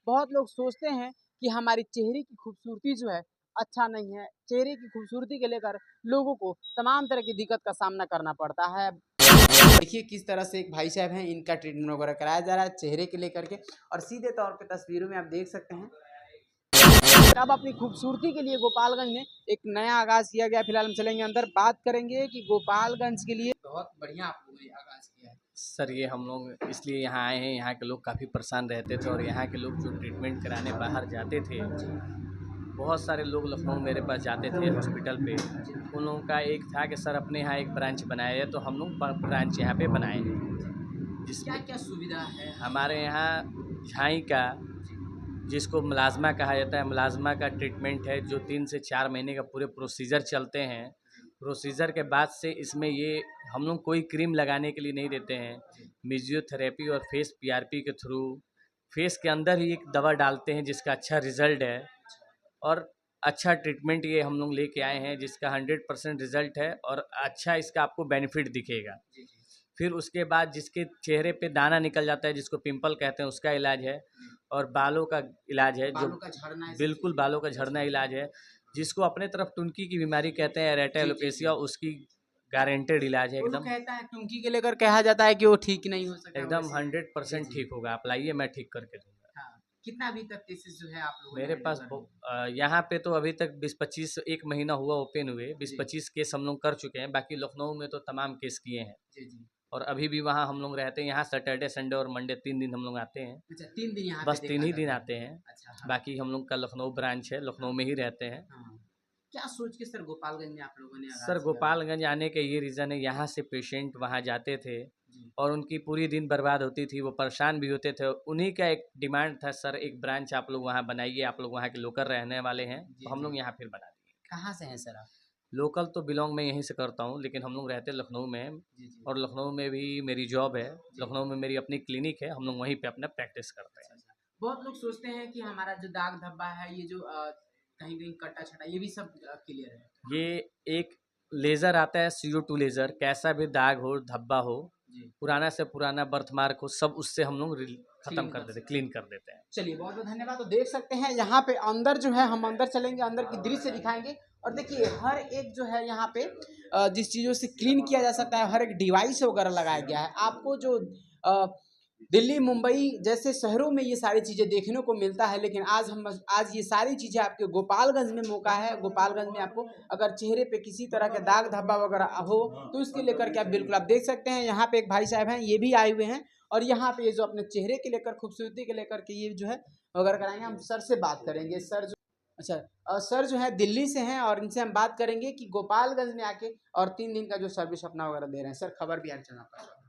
बहुत लोग सोचते हैं कि हमारी चेहरे की खूबसूरती जो है अच्छा नहीं है। चेहरे की खूबसूरती को लेकर लोगों को तमाम तरह की दिक्कत का सामना करना पड़ता है। देखिए किस तरह से एक भाई साहब हैं, इनका ट्रीटमेंट वगैरह कराया जा रहा है चेहरे के लेकर के और सीधे तौर पे तस्वीरों में आप देख सकते हैं। अब अपनी खूबसूरती के लिए गोपालगंज में एक नया आगाज़ किया गया है। फिलहाल हम चलेंगे अंदर, बात करेंगे कि गोपालगंज के लिए बहुत बढ़िया आप लोगों ने आगाज़ किया है। सर ये हम लोग इसलिए यहाँ आए हैं, यहाँ के लोग काफ़ी परेशान रहते थे और यहाँ के लोग जो ट्रीटमेंट कराने बाहर जाते थे, बहुत सारे लोग लखनऊ मेरे पास जाते थे हॉस्पिटल पे। उन लोगों का एक था कि सर अपने यहाँ एक ब्रांच बनाया है, तो हम लोग ब्रांच यहाँ पे बनाए हैं, जिसमें क्या-क्या सुविधा है? हमारे यहाँ झाई का, जिसको मुलाज़मा कहा जाता है, मुलाज़मा का ट्रीटमेंट है जो 3 से 4 महीने का पूरे प्रोसीजर चलते हैं। प्रोसीजर के बाद से इसमें ये हम लोग कोई क्रीम लगाने के लिए नहीं देते हैं। फिजियोथेरेपी और फेस पीआरपी के थ्रू फेस के अंदर ही एक दवा डालते हैं जिसका अच्छा रिज़ल्ट है और अच्छा ट्रीटमेंट ये हम लोग लेके आए हैं जिसका 100% रिज़ल्ट है और अच्छा इसका आपको बेनिफिट दिखेगा। फिर उसके बाद जिसके चेहरे पे दाना निकल जाता है, जिसको पिंपल कहते हैं, उसका इलाज है और बालों का इलाज है, जो बालों का झड़ना है, बिल्कुल बालों का झड़ना इलाज है, जिसको अपने तरफ टुनकी की बीमारी कहते हैं, एरेटा एलोपेशिया, उसकी गारंटेड इलाज है कोई लोग एकदम। कहता है टुनकी को लेकर कहा जाता है कि वो ठीक नहीं हो सका एकदम वैसे। 100% ठीक होगा, आप लाइए मैं ठीक करके दूंगा। हाँ, कितना अभी तक केसेस जो है आप लोगों ने मेरे हैंडल पास कर लिए? यहाँ पे तो अभी तक 20-25 एक महीना हुआ ओपन हुए, जी। 20-25 केस हम लोग कर चुके हैं, बाकी लखनऊ में तो तमाम केस किए हैं जी, जी। और अभी भी वहाँ हम लोग रहते हैं। यहाँ सैटरडे संडे और मंडे 3 दिन हम लोग आते हैं, अच्छा 3 दिन यहाँ पे बस 3 देखा ही दिन जाता है। आते हैं। अच्छा, हाँ। बाकी हम लोग का लखनऊ ब्रांच है, लखनऊ हाँ, में ही रहते हैं। हाँ। क्या सोच के सर गोपालगंज में आप लोगों ने सर आगाज़ किया अभी? गोपालगंज आने के ये रीज़न है, यहाँ से पेशेंट वहाँ जाते थे जी। और उनकी पूरी दिन बर्बाद होती थी, वो परेशान भी होते थे। उन्हीं का एक डिमांड था, सर एक ब्रांच आप लोग वहाँ बनाइए, आप लोग वहाँ के लोकल रहने वाले हैं, जी, तो हम जी। लोग यहाँ फिर बना दिए। कहाँ से हैं सर आप? लोकल तो बिलोंग मैं यहीं से करता हूँ, लेकिन हम लोग रहते लखनऊ में हैं जी, जी। और लखनऊ में भी मेरी जॉब है। जी। लखनऊ में मेरी अपनी क्लिनिक है, हम लोग वहीं पे अपना प्रैक्टिस करते हैं। अच्छा, अच्छा। बहुत लोग सोचते हैं कि हमारा जो दाग धब्बा है, ये जो कहीं-कहीं कटा-छटा ये भी सब क्लियर है। ये एक लेज़र आता है, CO2 लेज़र, कैसा भी दाग हो, धब्बा हो, जी। पुराना से पुराना बर्थमार्क हो, सब उससे हम लोग ख़त्म क्लीन कर कर देते हैं, सकते हैं। क्लीन कर देते हैं। चलिए बहुत-बहुत धन्यवाद। तो देख सकते हैं यहाँ पे अंदर जो है हम अंदर चलेंगे, अंदर की दृश्य दिखाएँगे और देखिए हर एक जो है यहाँ पे जिस चीज़ों से क्लीन किया जा सकता है, हर एक डिवाइस वगैरह लगाया गया है। आपको जो अ, दिल्ली, मुंबई जैसे शहरों में ये सारी चीज़ें देखने को मिलता है, लेकिन आज ये सारी चीज़ें आपके गोपालगंज में मौका है। गोपालगंज में आपको अगर चेहरे पे किसी तरह के दाग धब्बा वगैरह हो, तो इसके लेकर के आप बिल्कुल आप देख सकते हैं। यहाँ पे एक भाई साहब हैं, ये भी आए हुए हैं और यहाँ पे ये जो अपने चेहरे के लेकर खूबसूरती के लेकर के ये जो है वगैरह कराएँगे। हम सर से बात करेंगे। सर जो अच्छा सर जो है दिल्ली से हैं और इनसे हम बात करेंगे कि गोपालगंज में आके और 3 दिन का जो सर्विस अपना वगैरह दे रहे हैं। सर खबर भी आज चलना पड़ा।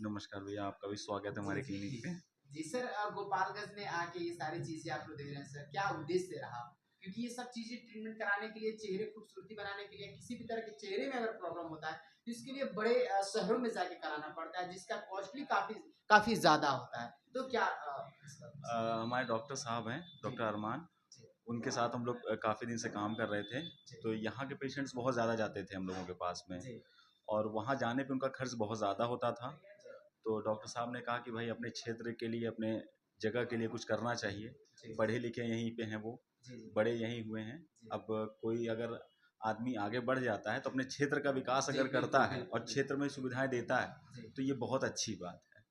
नमस्कार भैया, आपका भी स्वागत है हमारे क्लिनिक पे। जी सर, गोपालगंज में आके ये सारी चीज़ें आप लोग दे रहे हैं सर, क्या उद्देश्य रहा? क्योंकि ये सब चीज़ें ट्रीटमेंट कराने के लिए, चेहरे खूबसूरती बनाने के लिए, किसी भी तरह के चेहरे में अगर प्रॉब्लम होता है, तो इसके लिए बड़े शहरों में जाके कराना पड़ता है, जिसका कॉस्टली काफ़ी काफ़ी ज़्यादा होता है। तो क्या इसका हमारे डॉक्टर साहब हैं, जी, डॉक्टर अरमान, जी, उनके साथ हम लोग काफ़ी दिन से काम कर रहे थे। जी, तो यहाँ के पेशेंट्स बहुत ज़्यादा जाते थे हम लोगों के पास में जी, और वहाँ जाने पे उनका खर्च बहुत ज़्यादा होता था। जी, तो डॉक्टर साहब ने कहा कि भाई अपने क्षेत्र के लिए, अपने जगह के लिए कुछ करना चाहिए। जी, पढ़े लिखे यहीं पे हैं वो, जी, बड़े यहीं हुए हैं। जी, अब कोई अगर आदमी आगे बढ़ जाता है तो अपने क्षेत्र का विकास जी, अगर बिल्कुल, करता है और बिल्कुल, क्षेत्र में सुविधाएं देता है, जी, तो ये बहुत अच्छी बात है।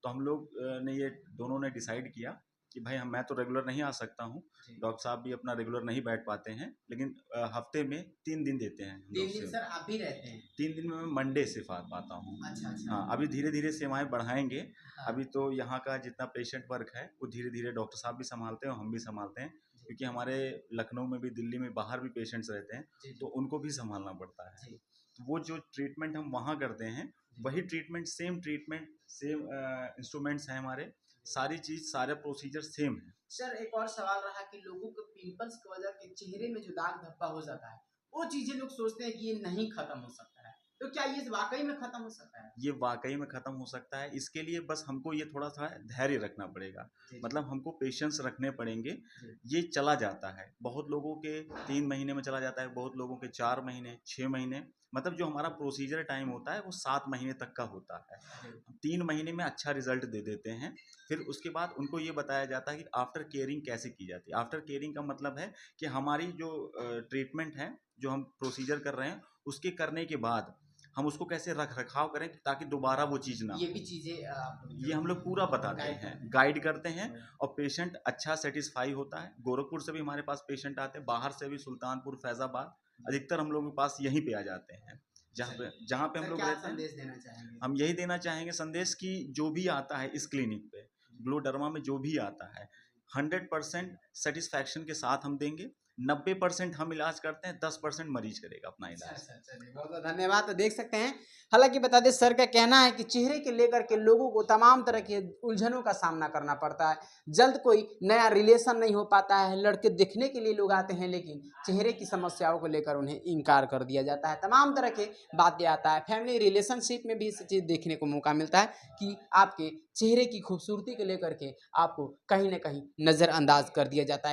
तो हम लोग ने ये दोनों ने डिसाइड किया कि भाई मैं तो रेगुलर नहीं आ सकता हूँ, जी। डॉक्टर साहब भी अपना रेगुलर नहीं बैठ पाते हैं, लेकिन हफ्ते में 3 दिन देते हैं हम 3 लोग दिन से। सर आप भी रहते हैं? 3 दिन में मैं मंडे से पाता हूँ। अच्छा, अच्छा। हाँ, अभी धीरे धीरे सेवाएं बढ़ाएंगे। हाँ, अभी तो यहाँ का जितना पेशेंट वर्क है वो धीरे धीरे डॉक्टर साहब भी संभालते हैं और हम भी संभालते हैं, जी, क्योंकि हमारे लखनऊ में भी, दिल्ली में, बाहर भी पेशेंट्स रहते हैं, जी, तो जी, उनको भी संभालना पड़ता है। जी, तो वो जो ट्रीटमेंट हम वहाँ करते हैं, जी। वही ट्रीटमेंट सेम इंस्ट्रूमेंट्स हैं हमारे, सारी चीज़, सारे प्रोसीजर सेम है। सर एक और सवाल रहा कि लोगों को पिंपल्स की वजह के चेहरे में जो दाग धब्बा हो जाता है, वो चीज़ें लोग सोचते हैं कि ये नहीं खत्म हो सकता है। तो क्या ये वाकई में खत्म हो सकता है? ये वाकई में ख़त्म हो सकता है। इसके लिए बस हमको ये थोड़ा-सा धैर्य रखना पड़ेगा। जी, जी। मतलब हमको पेशेंस रखने पड़ेंगे। जी। ये चला जाता है। बहुत लोगों के 3 महीने में चला जाता है, बहुत लोगों के 4 महीने, 6 महीने, मतलब जो हमारा प्रोसीजर टाइम होता है वो 7 महीने तक का होता है। 3 महीने में अच्छा रिज़ल्ट दे देते हैं। फिर उसके बाद उनको ये बताया जाता है कि आफ्टर केयरिंग कैसे की जाती है। आफ्टर केयरिंग का मतलब है कि हमारी जो ट्रीटमेंट है, जो हम प्रोसीजर कर रहे हैं, उसके करने के बाद हम उसको कैसे रख-रखाव करें ताकि दोबारा वो चीज़ ना ये हो। भी चीज़ें आप लोग ये हम लोग पूरा बताते गाइड हैं, करते हैं। गाइड करते हैं और पेशेंट अच्छा सैटिस्फाई होता है। गोरखपुर से भी हमारे पास पेशेंट आते हैं, बाहर से भी सुल्तानपुर, फैज़ाबाद, अधिकतर हम लोगों के पास यहीं पे आ जाते हैं। जहाँ पे हम सर लोग क्या रहते हैं, संदेश देना चाहेंगे? हम यही देना चाहेंगे संदेश कि जो भी आता है इस क्लिनिक पे, ग्लोडर्मा में जो भी आता है, 100% सैटिस्फैक्शन के साथ हम देंगे। 90% हम इलाज करते हैं, 10% मरीज करेगा अपना इलाज। चलिए बहुत बहुत धन्यवाद। तो देख सकते हैं, हालांकि बता दें सर का कहना है कि चेहरे के लेकर के लोगों को तमाम तरह के उलझनों का सामना करना पड़ता है। जल्द कोई नया रिलेशन नहीं हो पाता है, लड़के दिखने के लिए लोग आते हैं लेकिन चेहरे की समस्याओं को लेकर उन्हें इनकार कर दिया जाता है। तमाम तरह के बातें आता है, फैमिली रिलेशनशिप में भी इस चीज़ देखने को मौका मिलता है कि आपके चेहरे की खूबसूरती को लेकर के आपको कहीं ना कहीं नज़रअंदाज कर दिया जाता है।